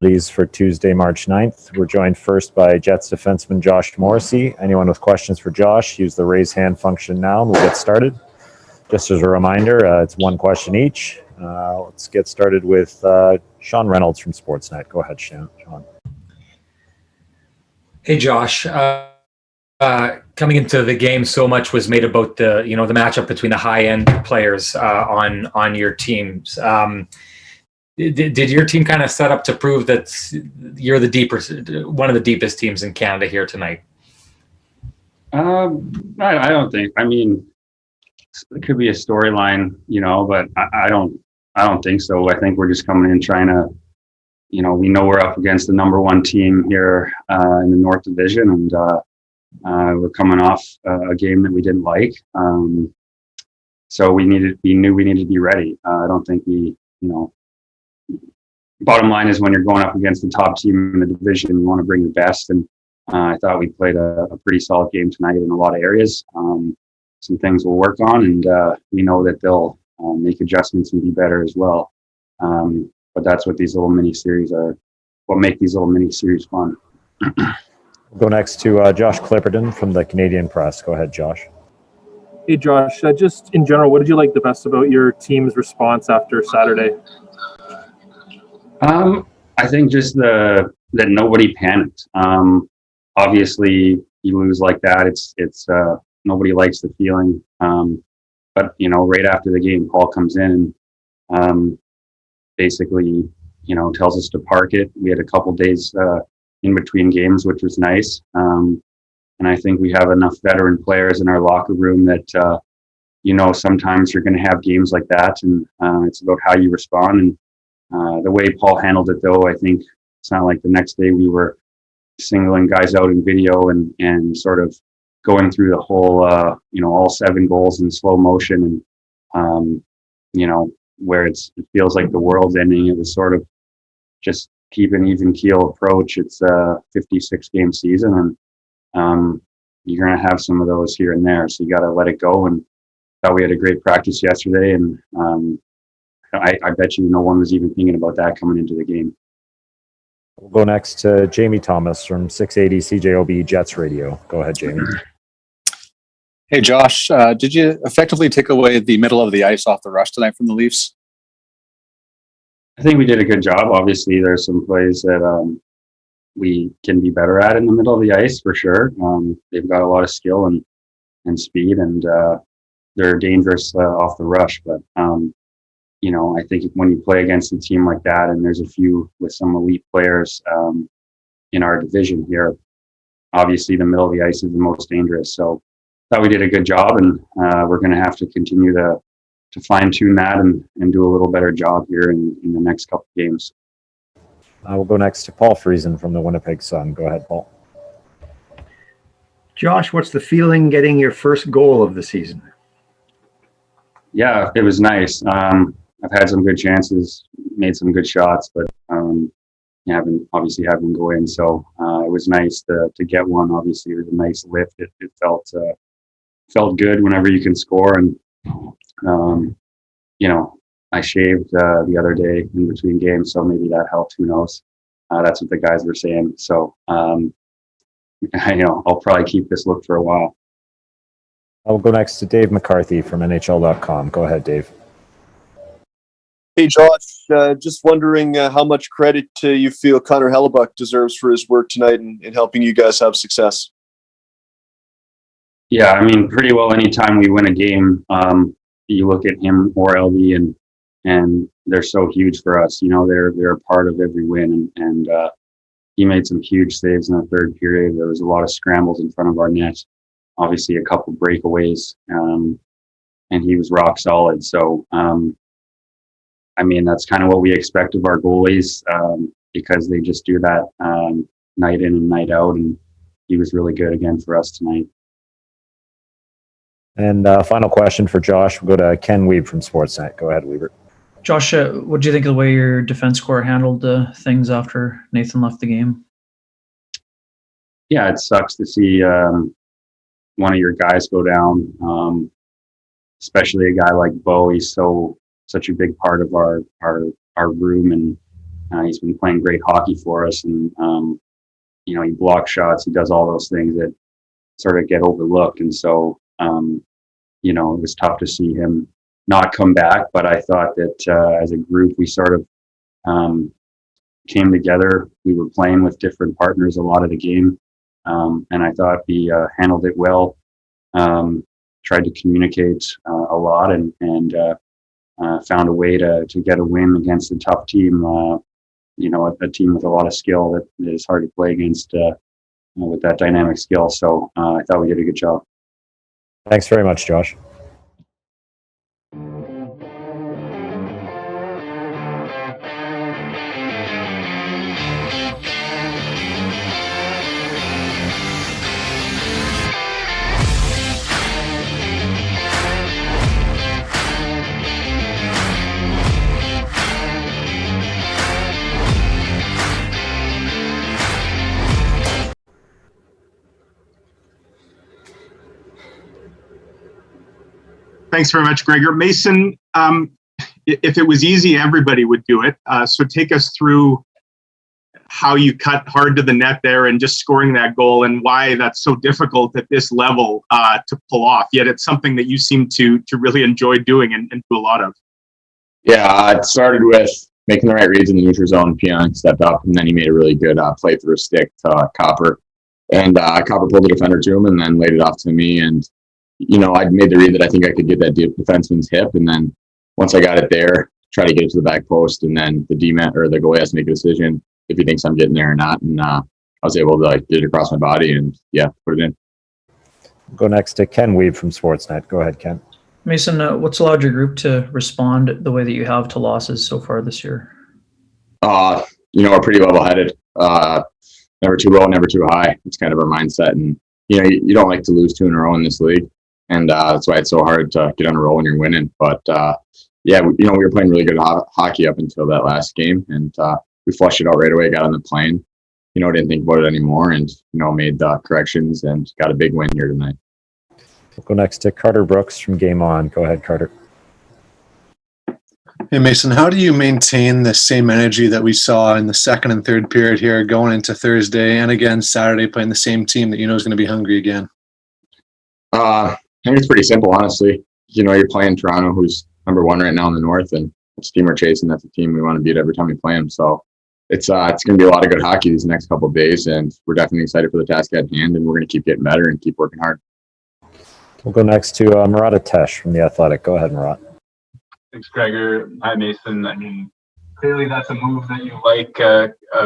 For Tuesday, March 9th. We're joined first by Jets defenseman Josh Morrissey. Anyone with questions for Josh, use the raise hand function now and we'll get started. Just as a reminder, it's one question each. Let's get started with Sean Reynolds from Sportsnet. Go ahead, Sean. Hey, Josh. Coming into the game, so much was made about the matchup between the high-end players on your teams. Did your team kind of set up to prove that you're one of the deepest teams in Canada here tonight? I don't think. I mean, it could be a storyline, but I don't think so. I think we're just coming in trying to, we know we're up against the number one team here in the North Division, and we're coming off a game that we didn't like. So we knew we needed to be ready. I don't think bottom line is when you're going up against the top team in the division, you want to bring your best. And I thought we played a pretty solid game tonight in a lot of areas. Some things we'll work on, and we know that they'll make adjustments and be better as well. But that's what these little mini-series are, what make these little mini-series fun. We'll go next to Josh Clipperton from the Canadian Press. Go ahead, Josh. Hey, Josh. Just in general, what did you like the best about your team's response after Saturday? I think just that nobody panicked. Obviously, you lose like that. It's nobody likes the feeling. But right after the game, Paul comes in and basically, tells us to park it. We had a couple days in between games, which was nice. And I think we have enough veteran players in our locker room that sometimes you're going to have games like that, and it's about how you respond. And the way Paul handled it, though, I think it's not like the next day we were singling guys out in video and sort of going through the whole, all 7 goals in slow motion, and where it feels like the world's ending. It was sort of just keep an even keel approach. It's a 56-game season, and you're going to have some of those here and there, so you got to let it go. And thought we had a great practice yesterday, and I bet no one was even thinking about that coming into the game. We'll go next to Jamie Thomas from 680 CJOB Jets Radio. Go ahead, Jamie. Hey, Josh. Did you effectively take away the middle of the ice off the rush tonight from the Leafs? I think we did a good job. Obviously, there's some plays that we can be better at in the middle of the ice for sure. They've got a lot of skill and speed, and they're dangerous off the rush. But I think when you play against a team like that, and there's a few with some elite players in our division here, obviously the middle of the ice is the most dangerous. So I thought we did a good job, and we're going to have to continue to fine-tune that and do a little better job here in the next couple of games. We'll go next to Paul Friesen from the Winnipeg Sun. Go ahead, Paul. Josh, what's the feeling getting your first goal of the season? Yeah, it was nice. I've had some good chances, made some good shots, but haven't go in. So it was nice to get one. Obviously, it was a nice lift. It felt good whenever you can score. And I shaved the other day in between games, so maybe that helped. Who knows? That's what the guys were saying. So I'll probably keep this look for a while. I'll go next to Dave McCarthy from NHL.com. Go ahead, Dave. Hey, Josh, just wondering how much credit you feel Connor Hellebuyck deserves for his work tonight in helping you guys have success. Yeah, I mean, pretty well anytime we win a game, you look at him or LB, and they're so huge for us. They're a part of every win, and he made some huge saves in the third period. There was a lot of scrambles in front of our net, obviously a couple breakaways, and he was rock solid. So, that's kind of what we expect of our goalies, because they just do that night in and night out, and he was really good again for us tonight. And final question for Josh. We'll go to Ken Weeb from Sportsnet. Go ahead, Weaver. Josh, what do you think of the way your defense corps handled things after Nathan left the game? Yeah, it sucks to see one of your guys go down, especially a guy like Bo. He's such a big part of our room, and He's been playing great hockey for us, and he blocks shots. He does all those things that sort of get overlooked, and so it was tough to see him not come back. But I thought that as a group, we sort of came together. We were playing with different partners a lot of the game, and I thought we handled it well. Tried to communicate a lot, and found a way to get a win against a tough team. A team with a lot of skill that is hard to play against with that dynamic skill. So I thought we did a good job. Thanks very much, Josh. Thanks very much, Gregor. Mason, if it was easy, everybody would do it. So take us through how you cut hard to the net there and just scoring that goal, and why that's so difficult at this level to pull off. Yet it's something that you seem to really enjoy doing and do a lot of. Yeah, it started with making the right reads in the neutral zone. Pionk stepped up, and then he made a really good play through a stick to Copper. And Copper pulled the defender to him and then laid it off to me. And I made the read that I think I could get that defenseman's hip, and then once I got it there, try to get it to the back post, and then the D-man or the goalie has to make a decision if he thinks I'm getting there or not. And I was able to get it across my body and put it in. Go next to Ken Weeb from Sportsnet. Go ahead, Ken. Mason, what's allowed your group to respond the way that you have to losses so far this year? We're pretty level-headed. Never too low, never too high. It's kind of our mindset, and you don't like to lose 2 in a row in this league. And that's why it's so hard to get on a roll when you're winning. But, we were playing really good hockey up until that last game. And we flushed it out right away, got on the plane, didn't think about it anymore, and, made the corrections and got a big win here tonight. We'll go next to Carter Brooks from Game On. Go ahead, Carter. Hey, Mason, how do you maintain the same energy that we saw in the second and third period here going into Thursday and again Saturday playing the same team that is going to be hungry again? I think it's pretty simple, honestly. You're playing Toronto, who's number 1 right now in the North, and it's the team we're chasing. That's a team we want to beat every time we play them. So it's going to be a lot of good hockey these next couple of days, and we're definitely excited for the task at hand, and we're going to keep getting better and keep working hard. We'll go next to Murat Atesh from The Athletic. Go ahead, Murat. Thanks, Gregor. Hi, Mason. I mean, clearly that's a move that you like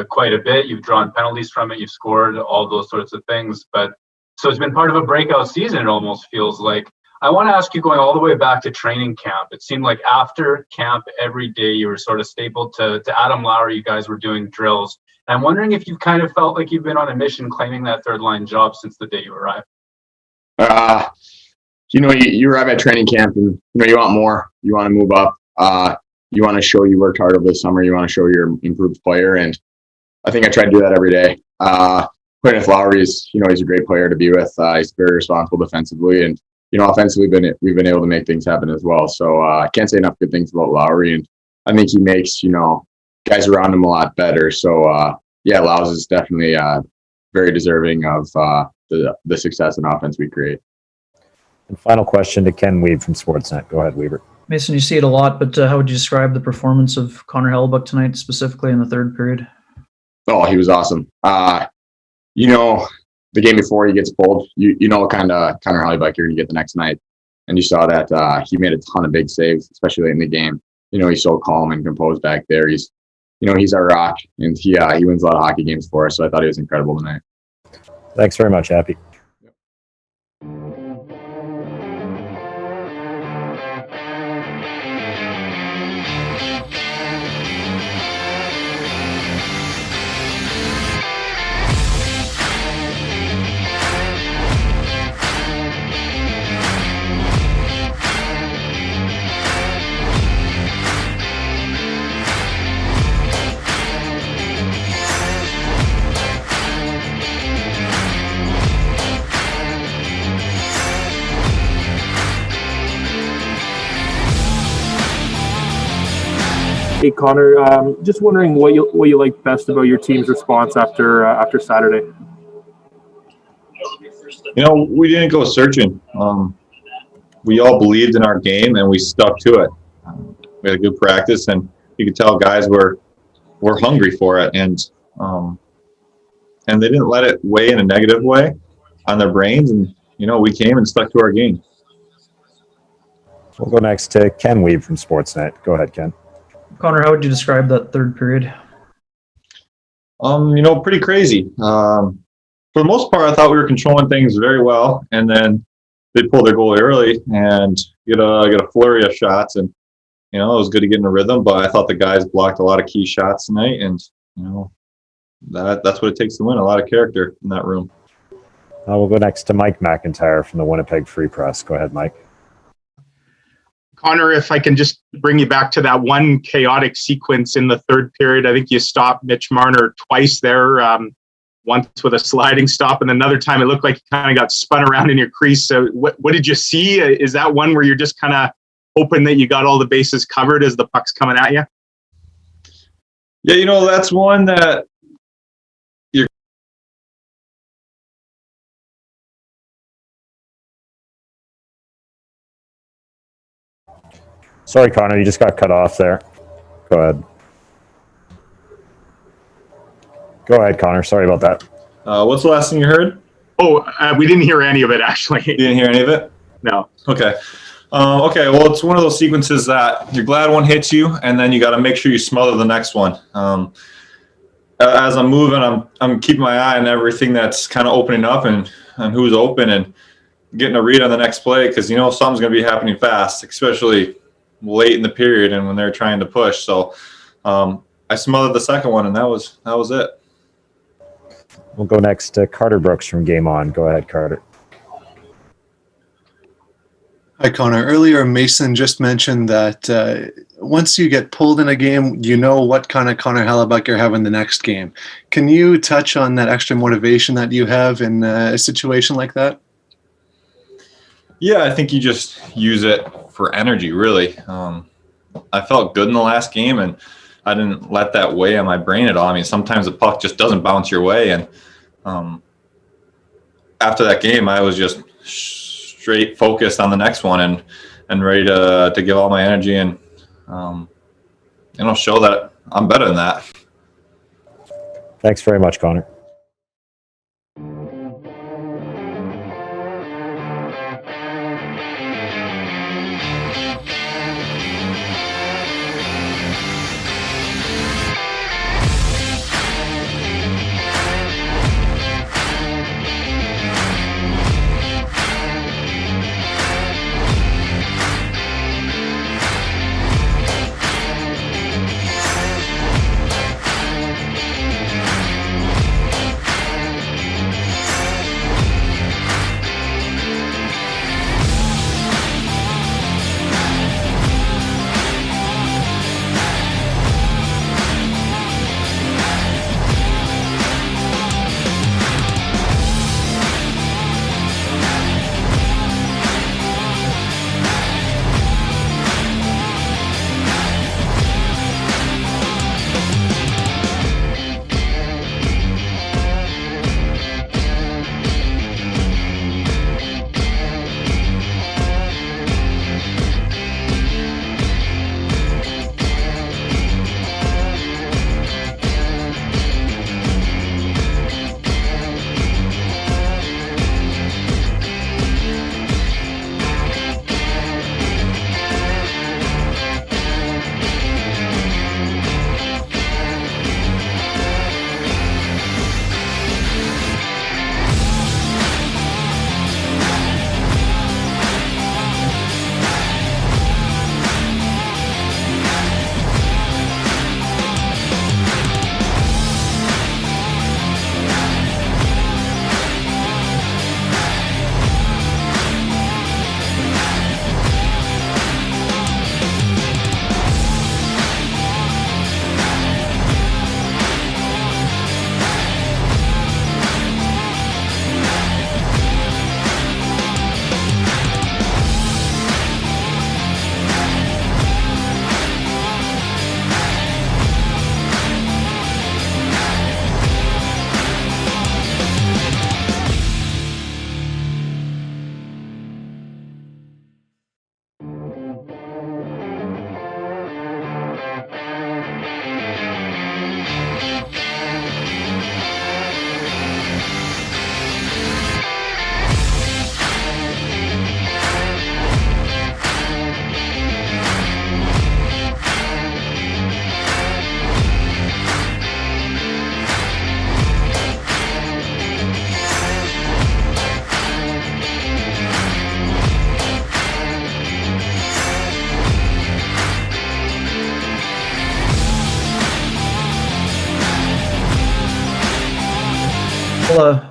quite a bit. You've drawn penalties from it. You've scored, all those sorts of things. But so it's been part of a breakout season, it almost feels like. I want to ask you, going all the way back to training camp, it seemed like after camp every day you were sort of stapled to Adam Lowry. You guys were doing drills. And I'm wondering if you've kind of felt like you've been on a mission claiming that third line job since the day you arrived. You arrive at training camp and, you want more. You want to move up. You want to show you worked hard over the summer. You want to show you're an improved player. And I think I try to do that every day. Playing with Lowry is, he's a great player to be with. He's very responsible defensively. And, offensively, we've been able to make things happen as well. So I can't say enough good things about Lowry. And I think he makes, guys around him a lot better. So, Lowry is definitely very deserving of the success and offense we create. And final question to Ken Weeb from Sportsnet. Go ahead, Weaver. Mason, you see it a lot, but how would you describe the performance of Connor Hellebuyck tonight, specifically in the third period? Oh, he was awesome. The game before he gets pulled, you know what kind of Connor Hellebuyck you're going to get the next night. And you saw that he made a ton of big saves, especially late in the game. He's so calm and composed back there. He's our rock, and he wins a lot of hockey games for us. So I thought he was incredible tonight. Thanks very much, Happy. Hey Connor, just wondering what you like best about your team's response after Saturday. We didn't go searching. We all believed in our game and we stuck to it. We had a good practice, and you could tell guys were hungry for it, and they didn't let it weigh in a negative way on their brains. And we came and stuck to our game. We'll go next to Ken Weeb from Sportsnet. Go ahead, Ken. Connor, how would you describe that third period? Pretty crazy. For the most part, I thought we were controlling things very well, and then they pulled their goalie early and get a flurry of shots, and it was good to get in a rhythm. But I thought the guys blocked a lot of key shots tonight, and that's what it takes to win. A lot of character in that room. We'll go next to Mike McIntyre from the Winnipeg Free Press. Go ahead, Mike. Connor, if I can just bring you back to that one chaotic sequence in the third period. I think you stopped Mitch Marner twice there, once with a sliding stop, and another time it looked like you kind of got spun around in your crease. So what did you see? Is that one where you're just kind of hoping that you got all the bases covered as the puck's coming at you? Yeah, that's one that you're. Sorry, Connor, you just got cut off there. Go ahead, Connor. Sorry about that. What's the last thing you heard? We didn't hear any of it, actually. You didn't hear any of it? No. Okay. Well, it's one of those sequences that you're glad one hits you, and then you got to make sure you smother the next one. As I'm moving, I'm keeping my eye on everything that's kind of opening up and who's open, and getting a read on the next play, because something's going to be happening fast, especially late in the period and when they're trying to push. So I smothered the second one, and that was it. We'll go next to Carter Brooks from Game On. Go ahead, Carter. Hi, Connor. Earlier, Mason just mentioned that once you get pulled in a game, what kind of Connor Hellebuyck you're having the next game. Can you touch on that extra motivation that you have in a situation like that? Yeah, I think you just use it for energy, really. I felt good in the last game, and I didn't let that weigh on my brain at all. I mean, sometimes the puck just doesn't bounce your way, and after that game, I was just straight focused on the next one and ready to give all my energy and show that I'm better than that. Thanks very much, Connor.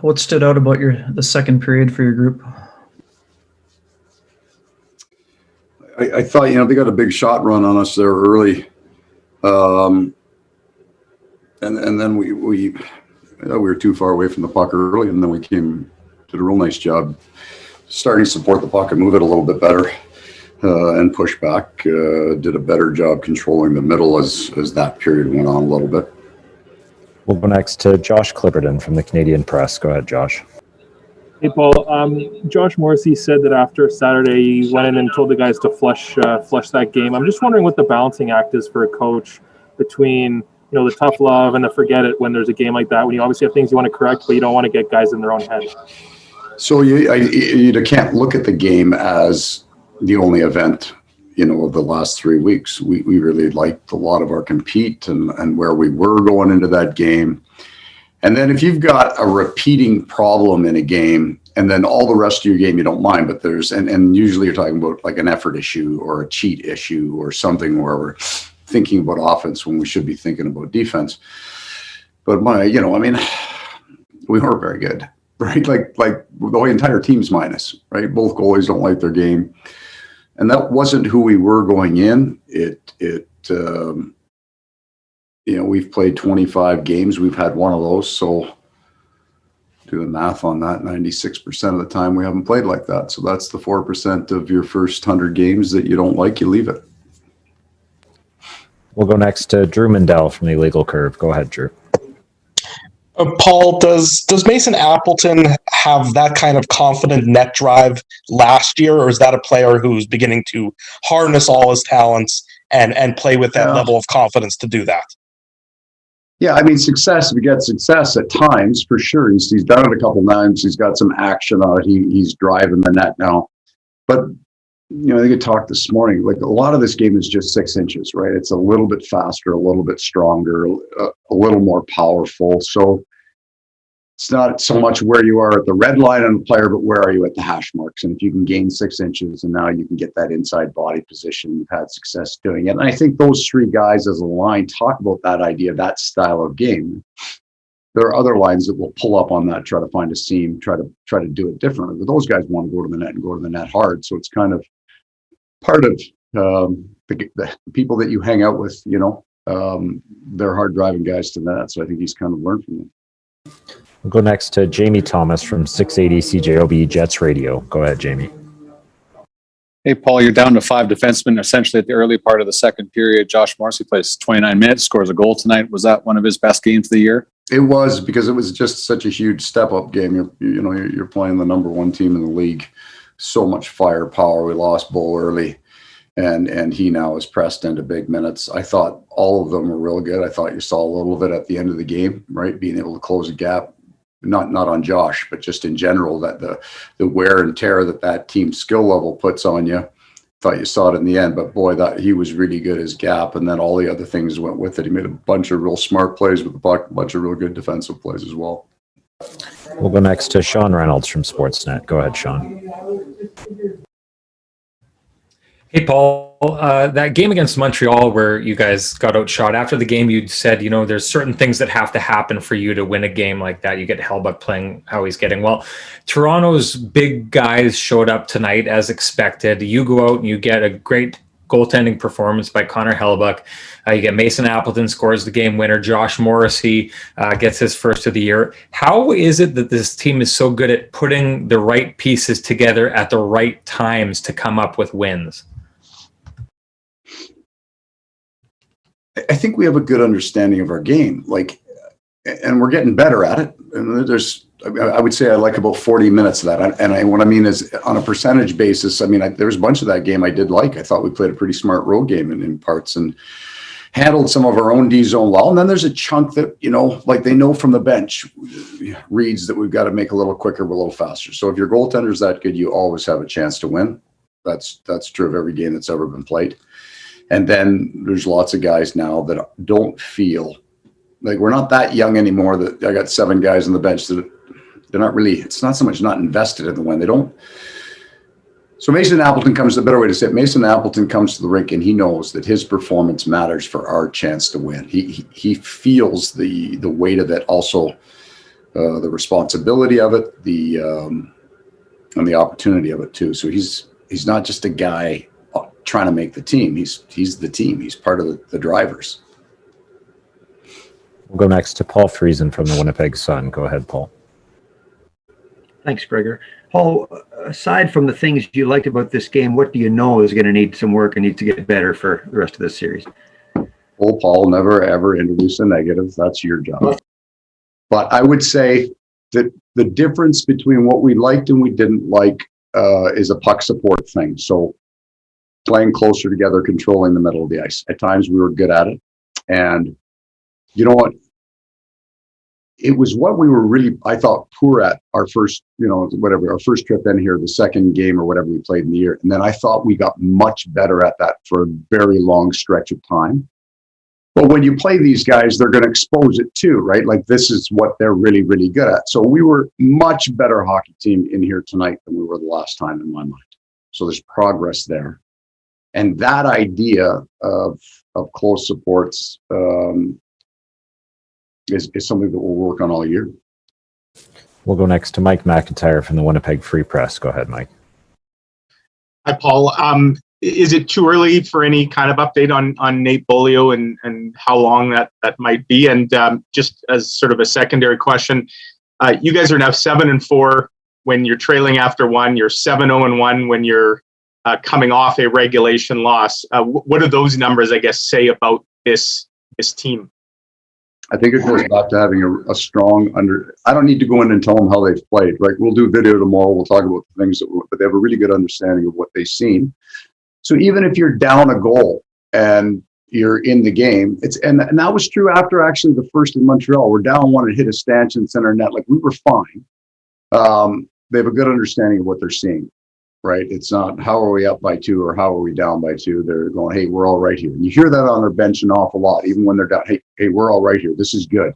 What stood out about the second period for your group? I thought, they got a big shot run on us there early. And then we were too far away from the puck early, and then we did a real nice job starting to support the puck and move it a little bit better, and push back. Did a better job controlling the middle as that period went on a little bit. We'll go next to Josh Clipperton from the Canadian Press. Go ahead, Josh. Hey, Paul. Josh Morrissey said that after Saturday, he went in and told the guys to flush that game. I'm just wondering what the balancing act is for a coach between, the tough love and the forget it when there's a game like that, when you obviously have things you want to correct, but you don't want to get guys in their own head. So you can't look at the game as the only event, of the last 3 weeks. We really liked a lot of our compete and where we were going into that game. And then if you've got a repeating problem in a game, and then all the rest of your game you don't mind, but there's and usually you're talking about like an effort issue or a cheat issue or something where we're thinking about offense when we should be thinking about defense. But we weren't very good, right? Like the entire team's minus, right? Both goalies don't like their game. And that wasn't who we were going in. We've played 25 games. We've had one of those. So do the math on that, 96% of the time we haven't played like that. So that's the 4% of your first 100 games that you don't like, you leave it. We'll go next to Drew Mandel from the Illegal Curve. Go ahead, Drew. Paul, does Mason Appleton have that kind of confident net drive last year, or is that a player who's beginning to harness all his talents and play with that level of confidence to do that? Yeah, success, if you get success at times, for sure. He's done it a couple times. He's got some action on it. He's driving the net now. But, I think I talked this morning, like a lot of this game is just 6 inches, right? It's a little bit faster, a little bit stronger, a little more powerful. So it's not so much where you are at the red line on the player, but where are you at the hash marks? And if you can gain 6 inches and now you can get that inside body position, you've had success doing it. And I think those three guys as a line talk about that idea, that style of game. There are other lines that will pull up on that, try to find a seam, try to do it differently. But those guys want to go to the net and go to the net hard. So it's kind of part of the people that you hang out with, they're hard driving guys to the net. So I think he's kind of learned from them. We'll go next to Jamie Thomas from 680 CJOB Jets Radio. Go ahead, Jamie. Hey, Paul, you're down to 5 defensemen essentially at the early part of the second period. Josh Morrissey plays 29 minutes, scores a goal tonight. Was that one of his best games of the year? It was, because it was just such a huge step-up game. You're playing the number 1 team in the league. So much firepower. We lost Bull early, and he now is pressed into big minutes. I thought all of them were real good. I thought you saw a little bit at the end of the game, right? Being able to close a gap. Not on Josh, but just in general, that the wear and tear that team skill level puts on you. Thought you saw it in the end, but boy, that he was really good as gap, and then all the other things went with it. He made a bunch of real smart plays with the puck, a bunch of real good defensive plays as well. We'll go next to Sean Reynolds from Sportsnet. Go ahead, Sean. Hey, Paul, that game against Montreal where you guys got outshot, after the game you said, there's certain things that have to happen for you to win a game like that. You get Hellebuyck playing how he's getting. Well, Toronto's big guys showed up tonight as expected. You go out and you get a great goaltending performance by Connor Hellebuyck. You get Mason Appleton scores the game winner. Josh Morrissey gets his first of the year. How is it that this team is so good at putting the right pieces together at the right times to come up with wins? I think we have a good understanding of our game, and we're getting better at it. And I would say I like about 40 minutes of that. And what I mean is, on a percentage basis, there's a bunch of that game I did like. I thought we played a pretty smart road game in parts and handled some of our own D zone well. And then there's a chunk that, they know from the bench reads that we've got to make a little quicker, a little faster. So if your goaltender's that good, you always have a chance to win. That's true of every game that's ever been played. And then there's lots of guys now that don't feel like we're not that young anymore. That I got 7 guys on the bench that they're not really, it's not so much not invested in the win. They don't. So Mason Appleton comes, the better way to say it, Mason Appleton comes to the rink and he knows that his performance matters for our chance to win. He feels the weight of it also the responsibility of it, and the opportunity of it too. So he's not just a guy trying to make the team. He's the team. He's part of the drivers. We'll go next to Paul Friesen from the Winnipeg Sun. Go ahead, Paul. Thanks, Gregor. Paul, aside from the things you liked about this game, what do you know is going to need some work and needs to get better for the rest of this series? Oh, Paul, never ever introduce a negative. That's your job. But I would say that the difference between what we liked and we didn't like is a puck support thing. So playing closer together, controlling the middle of the ice. At times we were good at it. And you know what? It was what we were really, I thought, poor at our first, our first trip in here, the second game or whatever we played in the year. And then I thought we got much better at that for a very long stretch of time. But when you play these guys, they're going to expose it too, right? Like this is what they're really, really good at. So we were much better hockey team in here tonight than we were the last time in my mind. So there's progress there. And that idea of close supports is something that we'll work on all year. We'll go next to Mike McIntyre from the Winnipeg Free Press. Go ahead, Mike. Hi, Paul. Is it too early for any kind of update on Nate Bolio and how long that might be? And just as sort of a secondary question, you guys are now 7-4 when you're trailing after one. You're 7-0-1 when you're coming off a regulation loss. What do those numbers, I guess, say about this team? I think it goes back to having a strong I don't need to go in and tell them how they've played, right? We'll do video tomorrow. We'll talk about the things but they have a really good understanding of what they've seen. So even if you're down a goal and you're in the game, and that was true after actually the first in Montreal. We're down one and hit a stanchion center net. Like we were fine. They have a good understanding of what they're seeing, right? It's not how are we up by 2 or how are we down by 2. They're going, hey, we're all right here. And you hear that on their bench an awful lot, even when they're down. Hey, we're all right here. This is good.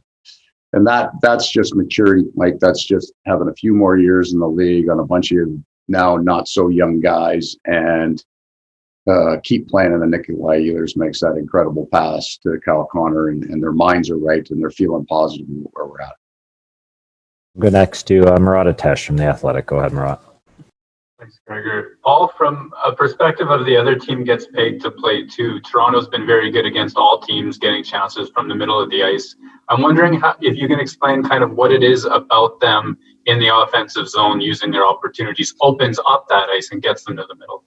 And that's just maturity, Mike. That's just having a few more years in the league on a bunch of now not so young guys and keep playing in the Nikolai Ehlers makes that incredible pass to Kyle Connor and their minds are right and they're feeling positive where we're at. We'll go next to Murat Atesh from The Athletic. Go ahead, Murat. Thanks, Gregor. Paul, from a perspective of the other team gets paid to play too, Toronto's been very good against all teams getting chances from the middle of the ice. I'm wondering if you can explain kind of what it is about them in the offensive zone using their opportunities, opens up that ice and gets them to the middle.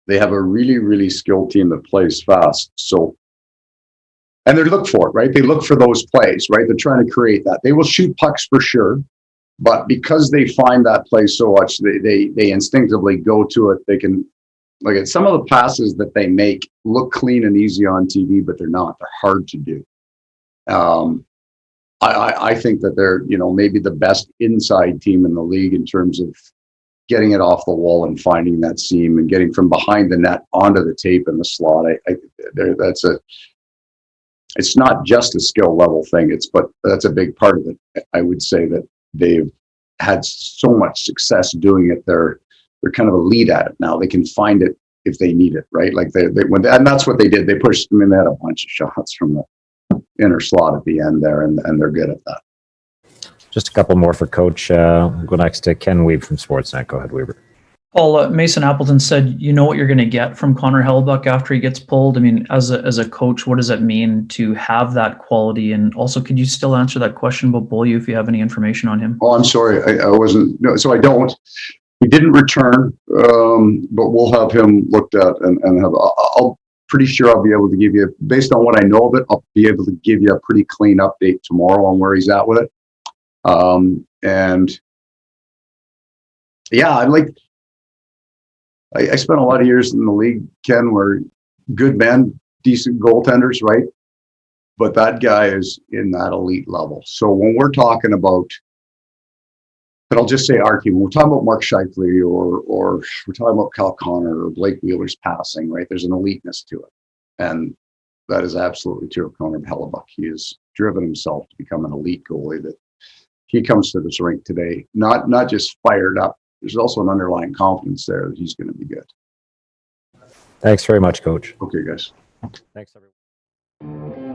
They have a really, really skilled team that plays fast. So, and they look for it, right? They look for those plays, right? They're trying to create that. They will shoot pucks for sure. But because they find that play so much, they instinctively go to it. They can look at some of the passes that they make look clean and easy on TV, but they're not. They're hard to do. I think that they're, maybe the best inside team in the league in terms of getting it off the wall and finding that seam and getting from behind the net onto the tape in the slot. It's not just a skill level thing. But that's a big part of it. I would say that they've had so much success doing it. They're kind of elite at it now. They can find it if they need it, right? Like and that's what they did. They pushed them in. They had a bunch of shots from the inner slot at the end there, and they're good at that. Just a couple more for Coach. We'll go next to Ken Weeb from Sportsnet. Go ahead, Weber. Paul, Mason Appleton said, you know what you're going to get from Connor Hellebuyck after he gets pulled. I mean, as a coach, what does it mean to have that quality? And also, could you still answer that question about Bolio if you have any information on him? Oh, I'm sorry. I wasn't. No, so I don't. He didn't return, but we'll have him looked at and have. I'll pretty sure I'll be able to give you, based on what I know of it, I'll be able to give you a pretty clean update tomorrow on where he's at with it. And yeah, I spent a lot of years in the league, Ken, where good men, decent goaltenders, right? But that guy is in that elite level. So when we're talking about, but I'll just say our team, when we're talking about Mark Scheifele or we're talking about Kyle Connor or Blake Wheeler's passing, right? There's an eliteness to it. And that is absolutely true of Connor Hellebuyck. He has driven himself to become an elite goalie that he comes to this rink today, not just fired up. There's also an underlying confidence there that he's going to be good. Thanks very much, Coach. Okay, guys. Thanks, everyone.